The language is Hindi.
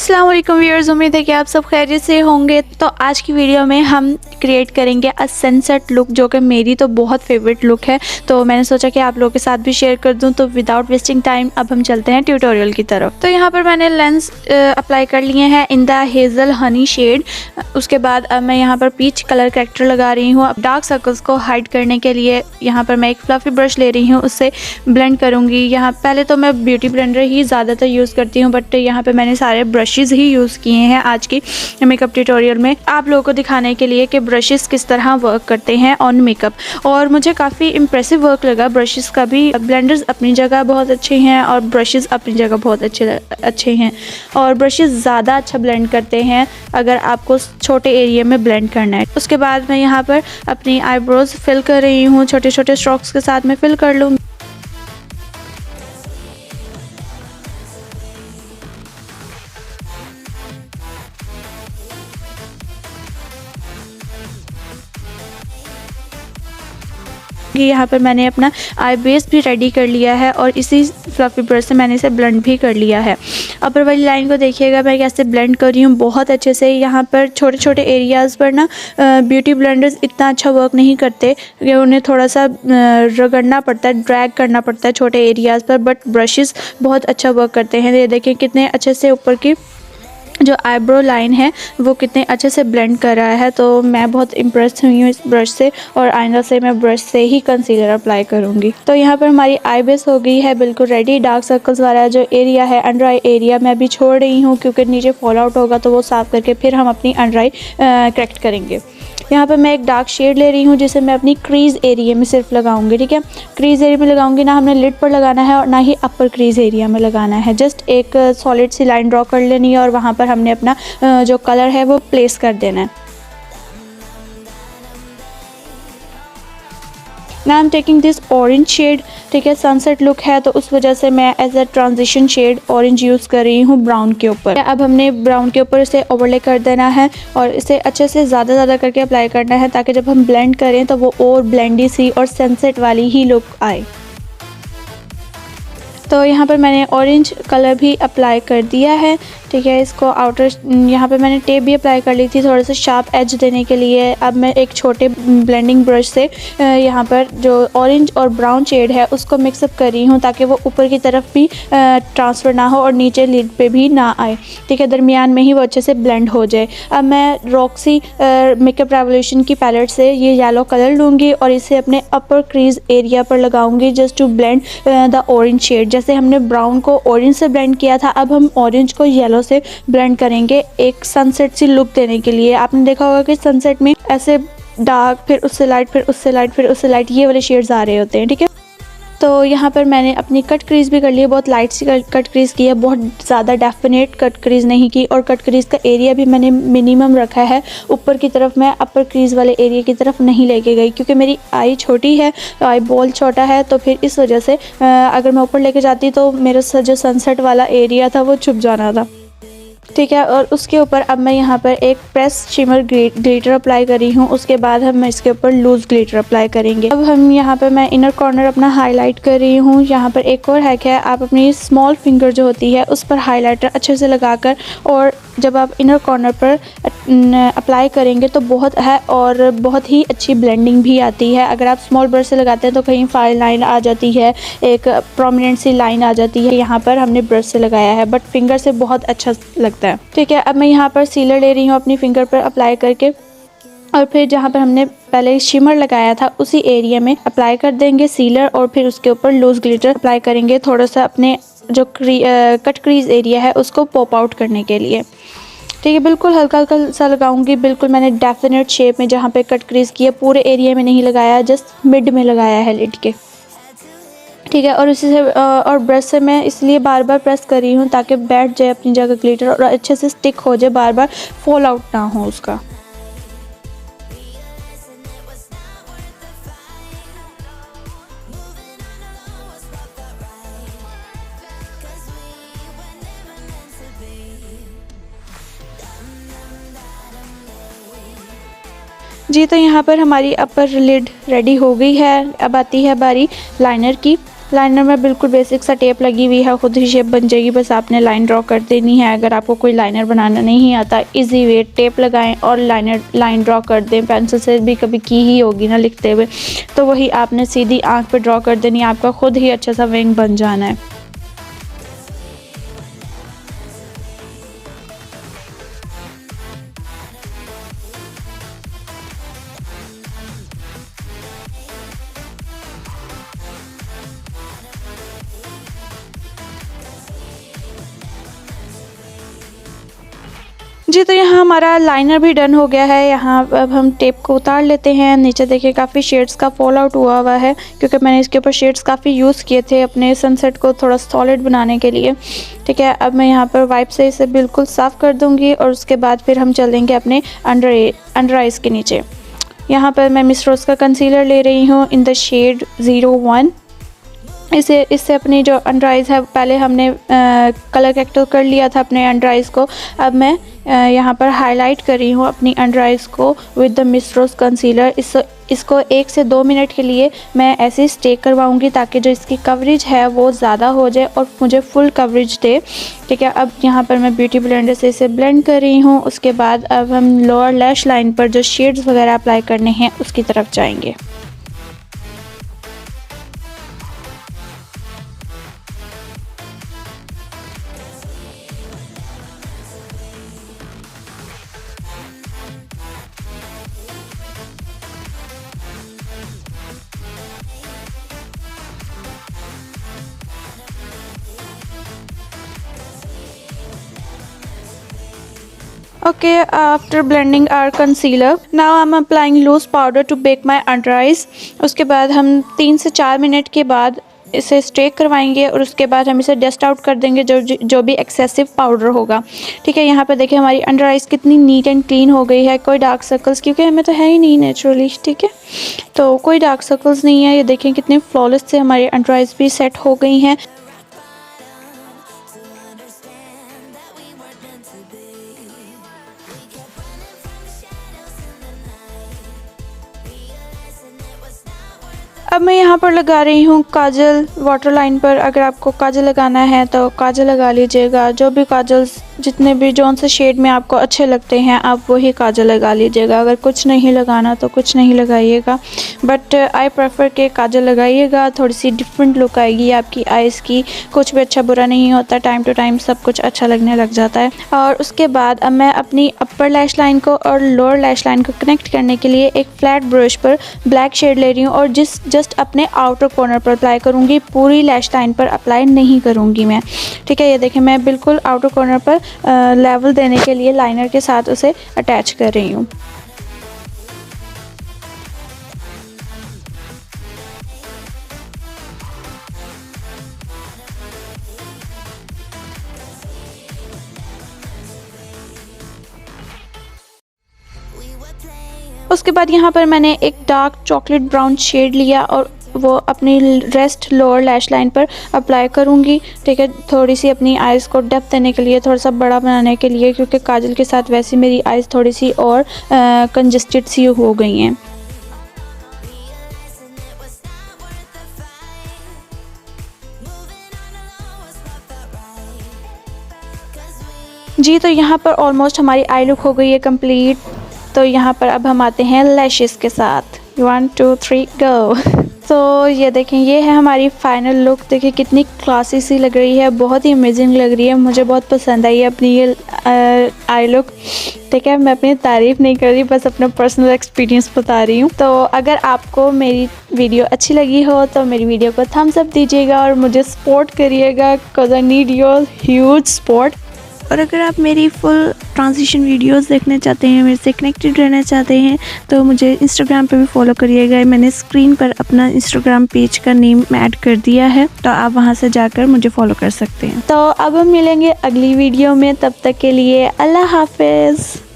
अस्सलाम वालेकुम व्यूअर्स, उम्मीद है कि आप सब खैरियत से होंगे। तो आज की वीडियो में हम क्रिएट करेंगे अ सनसेट लुक, जो कि मेरी तो बहुत फेवरेट लुक है। तो मैंने सोचा कि आप लोगों के साथ भी शेयर कर दूं। तो विदाउट वेस्टिंग टाइम अब हम चलते हैं ट्यूटोरियल की तरफ। तो यहाँ पर मैंने लेंस अप्लाई कर लिए हैं in the hazel honey shade. उसके बाद अब मैं यहाँ पर पीच कलर करेक्टर लगा रही हूँ। अब डार्क सर्कल्स को हाइड करने के लिए यहाँ पर मैं एक फ्लफी ब्रश ले रही हूँ, उससे ब्लेंड करूँगी। यहाँ पहले तो मैं ब्यूटी ब्लेंडर ही ज़्यादातर यूज़ करती हूँ, बट यहाँ पर मैंने सारे ब्रशेज़ ही यूज़ किए हैं आज की मेकअप ट्यूटोरियल में, आप लोगों को दिखाने के लिए कि ब्रशेज़ किस तरह वर्क करते हैं ऑन मेकअप। और मुझे काफ़ी इम्प्रेसिव वर्क लगा ब्रशेज़ का भी। ब्लेंडर्स अपनी जगह बहुत अच्छे हैं और ब्रशेज़ अपनी जगह बहुत अच्छे हैं। और ब्रशेज़ ज़्यादा अच्छा ब्लेंड करते हैं अगर आपको छोटे एरिया में ब्लेंड करना है। उसके बाद मैं यहाँ पर अपनी आईब्रोज़ फिल कर रही हूँ, छोटे छोटे स्ट्रोक्स के साथ मैं फिल कर लूँगी। यहाँ पर मैंने अपना आई बेस भी रेडी कर लिया है और इसी फ्लफी ब्रश से मैंने इसे ब्लेंड भी कर लिया है। अपर वाली लाइन को देखिएगा मैं कैसे ब्लेंड कर रही हूँ बहुत अच्छे से। यहाँ पर छोटे छोटे एरियाज़ पर ना ब्यूटी ब्लेंडर्स इतना अच्छा वर्क नहीं करते, कि उन्हें थोड़ा सा रगड़ना पड़ता है, ड्रैग करना पड़ता है छोटे एरियाज़ पर, बट ब्रशेज़ बहुत अच्छा वर्क करते हैं। ये देखें कितने अच्छे से ऊपर की जो आईब्रो लाइन है वो कितने अच्छे से ब्लेंड कर रहा है। तो मैं बहुत इम्प्रेस हुई हूँ इस ब्रश से, और आइंदा से मैं ब्रश से ही कंसीलर अप्लाई करूँगी। तो यहाँ पर हमारी आई बेस हो गई है बिल्कुल रेडी। डार्क सर्कल्स वाला जो एरिया है, अंडर आई एरिया, मैं अभी छोड़ रही हूँ क्योंकि नीचे फॉल आउट होगा, तो वो साफ़ करके फिर हम अपनी अंडर आई करेक्ट करेंगे। यहाँ पर मैं एक डार्क शेड ले रही हूँ जिसे मैं अपनी क्रीज़ एरिया में सिर्फ लगाऊंगी। ठीक है, क्रीज़ एरिया में लगाऊंगी, ना हमने लिड पर लगाना है और ना ही अपर क्रीज़ एरिया में लगाना है। जस्ट एक सॉलिड सी लाइन ड्रॉ कर लेनी है और वहाँ पर हमने अपना जो कलर है वो प्लेस कर देना है। ना I am taking this orange shade. ठीक है, सनसेट लुक है तो उस वजह से मैं as a transition shade orange use कर रही हूँ ब्राउन के ऊपर। अब हमने ब्राउन के ऊपर इसे ओवरले कर देना है और इसे अच्छे से ज़्यादा करके अप्लाई करना है, ताकि जब हम ब्लेंड करें तो वो और ब्लेंडी सी और सनसेट वाली ही लुक आए। तो यहाँ पर मैंने ऑरेंज कलर भी अप्लाई कर दिया है। ठीक है, इसको आउटर यहाँ पे मैंने टेप भी अप्लाई कर ली थी थोड़ा सा शार्प एज देने के लिए। अब मैं एक छोटे ब्लेंडिंग ब्रश से यहाँ पर जो ऑरेंज और ब्राउन शेड है उसको मिक्सअप कर रही हूँ, ताकि वो ऊपर की तरफ भी ट्रांसफ़र ना हो और नीचे लिड पे भी ना आए। ठीक है, दरमियान में ही वो अच्छे से ब्लेंड हो जाए। अब मैं रॉक्सी मेकअप रेवोल्यूशन की पैलेट से ये येलो कलर लूँगी और इसे अपने अपर क्रीज एरिया पर लगाऊंगी, just to blend the orange shade. जैसे हमने ब्राउन को ऑरेंज से ब्लेंड किया था, अब हम ऑरेंज को येलो से ब्लेंड करेंगे एक सनसेट सी लुक देने के लिए। आपने देखा होगा कि सनसेट में ऐसे डार्क, फिर उससे लाइट, फिर उससे लाइट, फिर उससे लाइट, ये वाले शेड्स आ रहे होते हैं। ठीक है, तो यहाँ पर मैंने अपनी कट क्रीज भी कर ली है, बहुत लाइट सी कट क्रीज की है, बहुत ज़्यादा डेफिनेट कट क्रीज नहीं की। और कट क्रीज का एरिया भी मैंने मिनिमम रखा है, ऊपर की तरफ मैं अपर क्रीज वाले एरिया की तरफ नहीं लेके गई, क्योंकि मेरी आई छोटी है, आई बॉल छोटा है। तो फिर इस वजह से अगर मैं ऊपर लेके जाती तो मेरा जो सनसेट वाला एरिया था वो छुप जाना था। ठीक है, और उसके ऊपर अब मैं यहाँ पर एक प्रेस शिमर ग्लिटर अप्लाई करी हूँ। उसके बाद हम इसके ऊपर लूज़ ग्लिटर अप्लाई करेंगे। अब हम यहाँ पर मैं इनर कॉर्नर अपना हाईलाइट कर रही हूँ। यहाँ पर एक और हैक है, आप अपनी स्मॉल फिंगर जो होती है उस पर हाईलाइटर अच्छे से लगाकर, और जब आप इनर कॉर्नर पर अप्लाई करेंगे तो बहुत ही अच्छी ब्लेंडिंग भी आती है। अगर आप स्मॉल ब्रश से लगाते हैं तो कहीं फाइन लाइन आ जाती है, एक प्रोमिनेंट सी लाइन आ जाती है। यहाँ पर हमने ब्रश से लगाया है, बट फिंगर से बहुत अच्छा लगता है। ठीक है, अब मैं यहाँ पर सीलर ले रही हूँ अपनी फिंगर पर अप्लाई करके, और फिर जहाँ पर हमने पहले शिमर लगाया था उसी एरिया में अप्लाई कर देंगे सीलर, और फिर उसके ऊपर लूज़ ग्लिटर अप्लाई करेंगे, थोड़ा सा अपने जो कट क्रीज एरिया है उसको पॉप आउट करने के लिए। ठीक है, बिल्कुल हल्का हल्का सा लगाऊंगी, बिल्कुल मैंने डेफिनेट शेप में जहाँ पे कट क्रीज की है पूरे एरिया में नहीं लगाया, जस्ट मिड में लगाया है लिड के। ठीक है, और इसी से और ब्रश से मैं इसलिए बार बार प्रेस कर रही हूँ ताकि बैठ जाए अपनी जगह ग्लिटर और अच्छे से स्टिक हो जाए, बार बार फॉल आउट ना हो उसका। जी, तो यहाँ पर हमारी अपर लिड रेडी हो गई है। अब आती है बारी लाइनर की। लाइनर में बिल्कुल बेसिक सा टेप लगी हुई है, खुद ही शेप बन जाएगी, बस आपने लाइन ड्रॉ कर देनी है। अगर आपको कोई लाइनर बनाना नहीं आता, इजी वे, टेप लगाएं और लाइन ड्रॉ कर दें। पेंसिल से भी कभी की ही होगी ना लिखते हुए, तो वही आपने सीधी आँख पे ड्रॉ कर देनी है, आपका खुद ही अच्छा सा विंग बन जाना है। जी, तो यहाँ हमारा लाइनर भी डन हो गया है। यहाँ अब हम टेप को उतार लेते हैं। नीचे देखिए काफ़ी शेड्स का फॉल आउट हुआ है, क्योंकि मैंने इसके ऊपर शेड्स काफ़ी यूज़ किए थे अपने सनसेट को थोड़ा सॉलिड बनाने के लिए। ठीक है, अब मैं यहाँ पर वाइप से इसे बिल्कुल साफ़ कर दूँगी और उसके बाद फिर हम चलेंगे अपने अंडर आइज़ के नीचे। यहाँ पर मैं मिस रोज़ का कंसीलर ले रही हूँ इन द शेड 01। इससे अपनी जो अंडर आइज़ है, पहले हमने कलर करेक्टर कर लिया था अपने अंडर आइज़ को। अब मैं यहाँ पर हाईलाइट कर रही हूँ अपनी अंडर आइज़ को with the Miss Rose concealer. इसको 1 से 2 मिनट के लिए मैं ऐसे स्टे करवाऊँगी, ताकि जो इसकी कवरेज है वो ज़्यादा हो जाए और मुझे फुल कवरेज दे। ठीक है, अब यहाँ पर मैं ब्यूटी ब्लेंडर से इसे ब्लेंड कर रही हूँ। उसके बाद अब हम लोअर लैश लाइन पर जो शेड्स वगैरह अप्लाई करने हैं उसकी तरफ जाएंगे। Okay, after blending our concealer, now I'm applying loose powder to bake my under eyes. उसके बाद हम 3 से 4 मिनट के बाद इसे स्टेक करवाएंगे और उसके बाद हम इसे डस्ट आउट कर देंगे जो भी एक्सेसिव पाउडर होगा। ठीक है, यहाँ पे देखिए हमारी अंडर आइज़ कितनी नीट एंड क्लीन हो गई है, कोई डार्क सर्कल्स, क्योंकि हमें तो है ही नहीं नेचुरली। ठीक है, तो कोई डार्क सर्कल्स नहीं है। ये देखें कितने फ्लॉलेस से हमारी अंडर आइज़ भी सेट हो गई हैं। अब मैं यहाँ पर लगा रही हूँ काजल वाटर लाइन पर। अगर आपको काजल लगाना है तो काजल लगा लीजिएगा। जो भी काजल्स जितने भी जौन से शेड में आपको अच्छे लगते हैं आप वही काजल लगा लीजिएगा। अगर कुछ नहीं लगाना तो कुछ नहीं लगाइएगा, बट आई प्रेफर के काजल लगाइएगा, थोड़ी सी डिफरेंट लुक आएगी आपकी आइज़ की। कुछ भी अच्छा बुरा नहीं होता, टाइम टू टाइम सब कुछ अच्छा लगने लग जाता है। और उसके बाद अब मैं अपनी अपर लैश लाइन को और लोअर लैश लाइन को कनेक्ट करने के लिए एक फ्लैट ब्रश पर ब्लैक शेड ले रही हूँ और जस्ट अपने आउटर कॉर्नर पर अप्लाई करूँगी, पूरी लैश लाइन पर अप्लाई नहीं करूँगी मैं। ठीक है, ये देखें मैं बिल्कुल आउटर कॉर्नर पर लेवल देने के लिए लाइनर के साथ उसे अटैच कर रही हूँ। उसके बाद यहाँ पर मैंने एक डार्क चॉकलेट ब्राउन शेड लिया और वो अपनी रेस्ट लोअर लैश लाइन पर अप्लाई करूँगी। ठीक है, थोड़ी सी अपनी आइज़ को डेप्थ देने के लिए, थोड़ा सा बड़ा बनाने के लिए, क्योंकि काजल के साथ वैसे मेरी आइज़ थोड़ी सी और कंजस्टेड सी हो गई हैं। जी, तो यहाँ पर ऑलमोस्ट हमारी आई लुक हो गई है कंप्लीट। तो यहाँ पर अब हम आते हैं लैशेस के साथ। 1 2 3 गो। तो ये देखें, ये है हमारी फाइनल लुक। देखिए कितनी क्लासी सी लग रही है, बहुत ही अमेजिंग लग रही है। मुझे बहुत पसंद आई है अपनी ये आई लुक। ठीक है, मैं अपनी तारीफ़ नहीं कर रही, बस अपना पर्सनल एक्सपीरियंस बता रही हूँ। तो अगर आपको मेरी वीडियो अच्छी लगी हो तो मेरी वीडियो को थम्स अप दीजिएगा और मुझे सपोर्ट करिएगा, because I need your huge support. और अगर आप मेरी फुल ट्रांजिशन वीडियोस देखना चाहते हैं, मेरे से कनेक्टेड रहना चाहते हैं, तो मुझे इंस्टाग्राम पे भी फॉलो करिएगा। मैंने स्क्रीन पर अपना इंस्टाग्राम पेज का नेम ऐड कर दिया है, तो आप वहां से जाकर मुझे फॉलो कर सकते हैं। तो अब हम मिलेंगे अगली वीडियो में, तब तक के लिए अल्लाह हाफिज़।